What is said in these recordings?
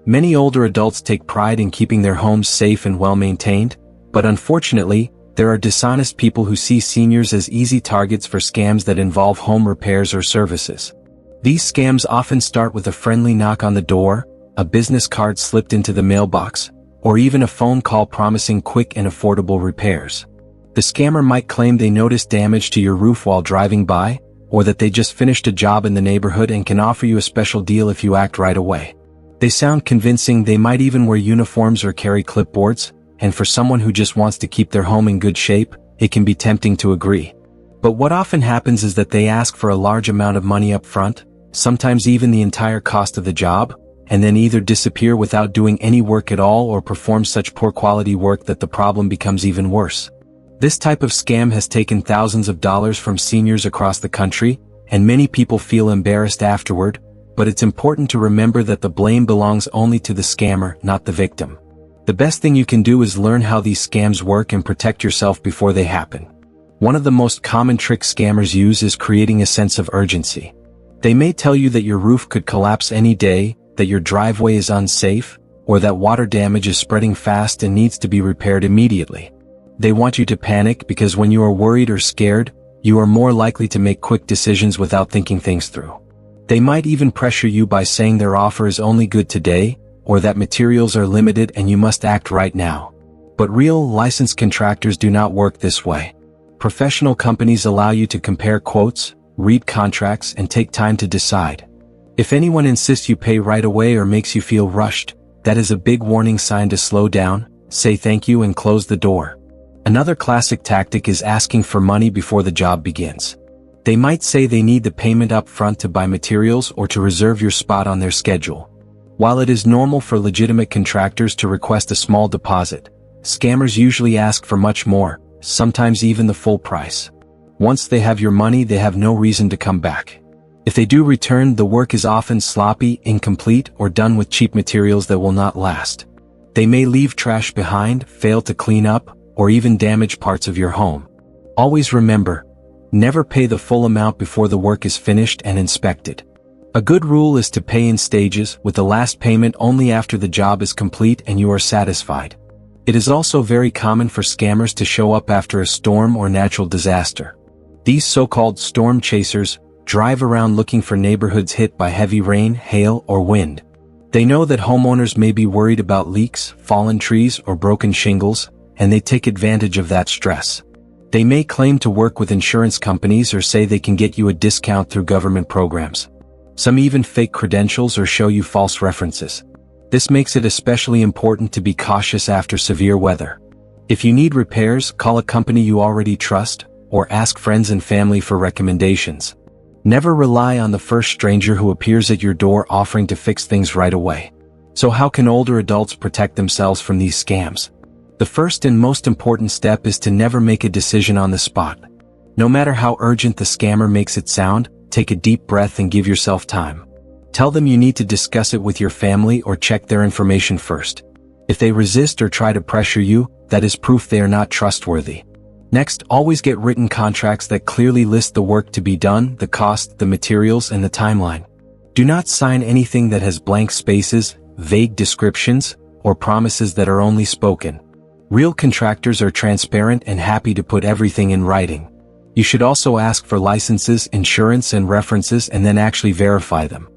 Many older adults take pride in keeping their homes safe and well-maintained, but unfortunately, there are dishonest people who see seniors as easy targets for scams that involve home repairs or services. These scams often start with a friendly knock on the door, a business card slipped into the mailbox, or even a phone call promising quick and affordable repairs. The scammer might claim they noticed damage to your roof while driving by, or that they just finished a job in the neighborhood and can offer you a special deal if you act right away. They sound convincing. They might even wear uniforms or carry clipboards, and for someone who just wants to keep their home in good shape, it can be tempting to agree. But what often happens is that they ask for a large amount of money up front, sometimes even the entire cost of the job, and then either disappear without doing any work at all or perform such poor quality work that the problem becomes even worse. This type of scam has taken thousands of dollars from seniors across the country, and many people feel embarrassed afterward, but it's important to remember that the blame belongs only to the scammer, not the victim. The best thing you can do is learn how these scams work and protect yourself before they happen. One of the most common tricks scammers use is creating a sense of urgency. They may tell you that your roof could collapse any day, that your driveway is unsafe, or that water damage is spreading fast and needs to be repaired immediately. They want you to panic because when you are worried or scared, you are more likely to make quick decisions without thinking things through. They might even pressure you by saying their offer is only good today, or that materials are limited and you must act right now. But real, licensed contractors do not work this way. Professional companies allow you to compare quotes, read contracts, and take time to decide. If anyone insists you pay right away or makes you feel rushed, that is a big warning sign to slow down, say thank you, and close the door. Another classic tactic is asking for money before the job begins. They might say they need the payment up front to buy materials or to reserve your spot on their schedule. While it is normal for legitimate contractors to request a small deposit, scammers usually ask for much more, sometimes even the full price. Once they have your money, they have no reason to come back. If they do return, the work is often sloppy, incomplete, or done with cheap materials that will not last. They may leave trash behind, fail to clean up, or even damage parts of your home. Always remember, never pay the full amount before the work is finished and inspected. A good rule is to pay in stages, with the last payment only after the job is complete and you are satisfied. It is also very common for scammers to show up after a storm or natural disaster. These so-called storm chasers drive around looking for neighborhoods hit by heavy rain, hail, or wind. They know that homeowners may be worried about leaks, fallen trees, or broken shingles, and they take advantage of that stress. They may claim to work with insurance companies or say they can get you a discount through government programs. Some even fake credentials or show you false references. This makes it especially important to be cautious after severe weather. If you need repairs, call a company you already trust, or ask friends and family for recommendations. Never rely on the first stranger who appears at your door offering to fix things right away. So how can older adults protect themselves from these scams? The first and most important step is to never make a decision on the spot. No matter how urgent the scammer makes it sound, take a deep breath and give yourself time. Tell them you need to discuss it with your family or check their information first. If they resist or try to pressure you, that is proof they are not trustworthy. Next, always get written contracts that clearly list the work to be done, the cost, the materials, and the timeline. Do not sign anything that has blank spaces, vague descriptions, or promises that are only spoken. Real contractors are transparent and happy to put everything in writing. You should also ask for licenses, insurance, and references and then actually verify them.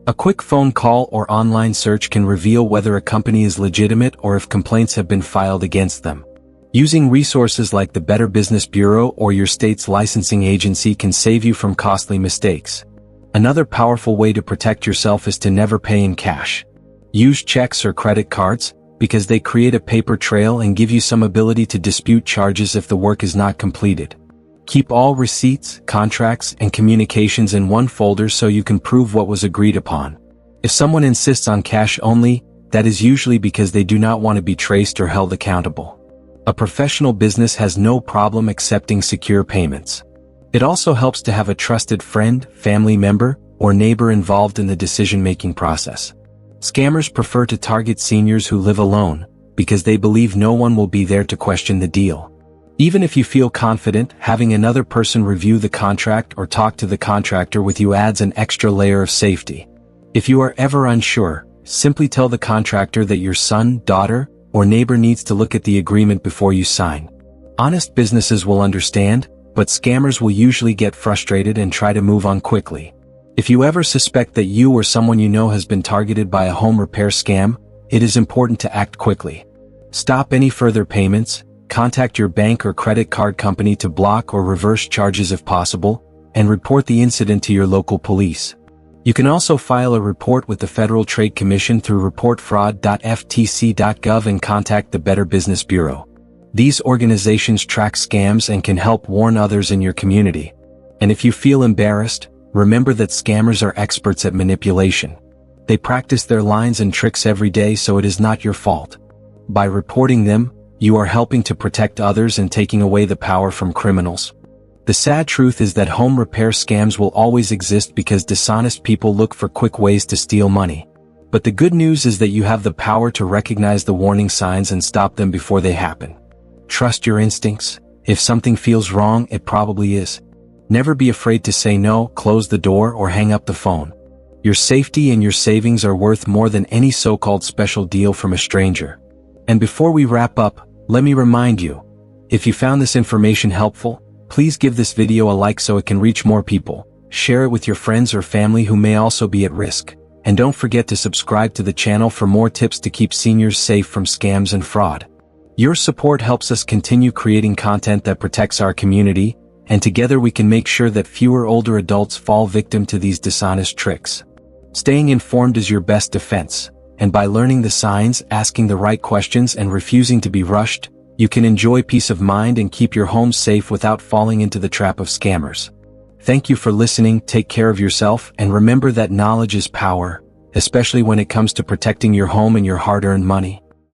A quick phone call or online search can reveal whether a company is legitimate or if complaints have been filed against them. Using resources like the Better Business Bureau or your state's licensing agency can save you from costly mistakes. Another powerful way to protect yourself is to never pay in cash. Use checks or credit cards, because they create a paper trail and give you some ability to dispute charges if the work is not completed. Keep all receipts, contracts, and communications in one folder so you can prove what was agreed upon. If someone insists on cash only, that is usually because they do not want to be traced or held accountable. A professional business has no problem accepting secure payments. It also helps to have a trusted friend, family member, or neighbor involved in the decision-making process. Scammers prefer to target seniors who live alone, because they believe no one will be there to question the deal. Even if you feel confident, having another person review the contract or talk to the contractor with you adds an extra layer of safety. If you are ever unsure, Simply tell the contractor that your son, daughter, or neighbor needs to look at the agreement before you sign. Honest businesses will understand, but scammers will usually get frustrated and try to move on quickly. If you ever suspect that you or someone you know has been targeted by a home repair scam, it is important to act quickly. Stop any further payments, contact your bank or credit card company to block or reverse charges if possible, and report the incident to your local police. You can also file a report with the Federal Trade Commission through reportfraud.ftc.gov and contact the Better Business Bureau. These organizations track scams and can help warn others in your community. And if you feel embarrassed, remember that scammers are experts at manipulation. They practice their lines and tricks every day, so it is not your fault. By reporting them, you are helping to protect others and taking away the power from criminals. The sad truth is that home repair scams will always exist because dishonest people look for quick ways to steal money. But the good news is that you have the power to recognize the warning signs and stop them before they happen. Trust your instincts. If something feels wrong, it probably is. Never be afraid to say no, close the door, or hang up the phone. Your safety and your savings are worth more than any so-called special deal from a stranger. And before we wrap up, let me remind you, if you found this information helpful, please give this video a like so it can reach more people. Share it with your friends or family who may also be at risk. And don't forget to subscribe to the channel for more tips to keep seniors safe from scams and fraud. Your support helps us continue creating content that protects our community, and together we can make sure that fewer older adults fall victim to these dishonest tricks. Staying informed is your best defense, and by learning the signs, asking the right questions, and refusing to be rushed, you can enjoy peace of mind and keep your home safe without falling into the trap of scammers. Thank you for listening, take care of yourself, and remember that knowledge is power, especially when it comes to protecting your home and your hard-earned money.